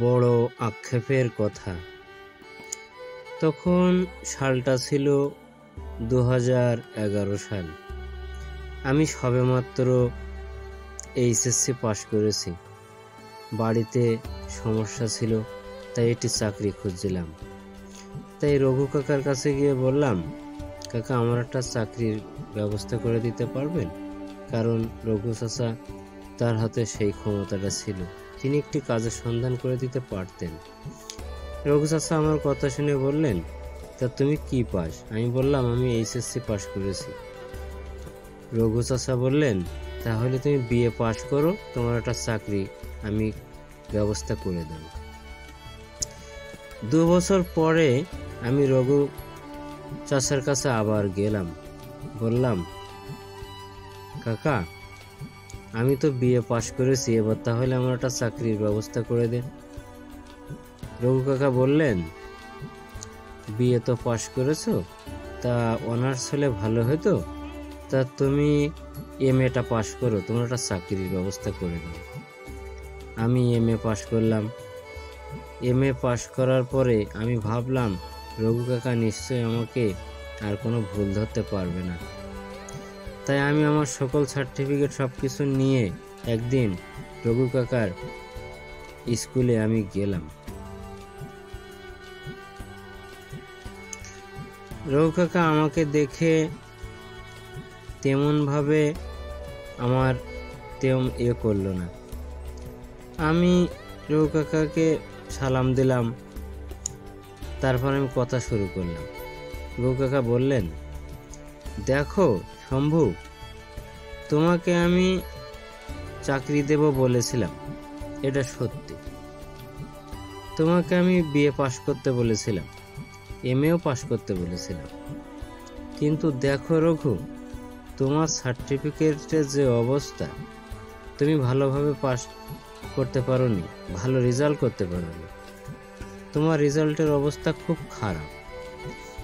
বড় আক্ষেপের কথা। তখন সালটা ছিল 2011 সাল। আমি সবেমাত্র এইচএসসি পাশ করেছি। বাড়িতে সমস্যা ছিল, তাই একটি চাকরি খুঁজছিলাম। তাই রঘু কাকার কাছে গিয়ে বললাম, কাকা আমার একটা চাকরির ব্যবস্থা করে দিতে পারবেন? কারণ রঘু চাচা তার হাতে সেই ক্ষমতাটা ছিল, তিনি একটি কাজের সন্ধান করে দিতে পারতেন। রঘু চাচা আমার কথা শুনে বললেন, তা তুমি কি পাস? আমি বললাম আমি এইচএসসি পাশ করেছি। রঘু চাচা বললেন, তাহলে তুমি বিএ পাশ করো, তোমার একটা চাকরি আমি ব্যবস্থা করে দেব। 2 বছর পরে আমি রঘু চাচার কাছে আবার গেলাম, বললাম, কাকা আমি তো বিএ পাশ করেছি, এবার তাহলে আমার একটা চাকরির ব্যবস্থা করে দেন। রঘু কাকা বললেন, বিএ তো পাশ করেছো, তা অনার্স হলে ভালো হতো, তা তুমি এমএটা পাশ করো, তোমার একটা চাকরির ব্যবস্থা করে দেব। আমি এমএ পাশ করলাম। এমএ পাশ করার পরে আমি ভাবলাম, রঘু কাকা নিশ্চয়ই আমাকে আর কোনো ভুল ধরতে পারবে না। তাই আমি আমার সকল সার্টিফিকেট সব কিছু নিয়ে একদিন রঘু কাকার স্কুলে আমি গেলাম। রঘু কাকা আমাকে দেখে তেমনভাবে আমার করলো না। আমি রঘু কাকাকে সালাম দিলাম, তারপর আমি কথা শুরু করলাম। রঘু কাকা বললেন, দেখো শম্ভু, তোমাকে আমি চাকরি দেব বলেছিলাম, এটা সত্যি। তোমাকে আমি বিএ পাশ করতে বলেছিলাম, এমএও পাশ করতে বলেছিলাম, কিন্তু দেখো রঘু, তোমার সার্টিফিকেটের যে অবস্থা, তুমি ভালোভাবে পাশ করতে পারোনি, ভালো রেজাল্ট করতে পারোনি। তোমার রেজাল্টের অবস্থা খুব খারাপ,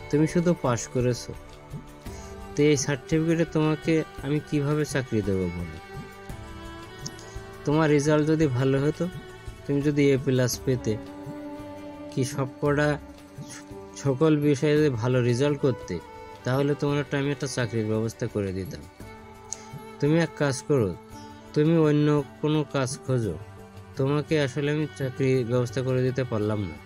তুমি শুধু পাশ করেছো। তো এই সার্টিফিকেটে তোমাকে আমি কিভাবে চাকরি দেবো বলো? তোমার রেজাল্ট যদি ভালো হতো, তুমি যদি A+ পেতে, কি সবকটা সকল বিষয়ে যদি ভালো রেজাল্ট করতে, তাহলে তোমার আমি একটা চাকরির ব্যবস্থা করে দিতাম। তুমি এক কাজ করো, তুমি অন্য কোনো কাজ খোঁজো, তোমাকে আসলে আমি চাকরির ব্যবস্থা করে দিতে পারলাম না।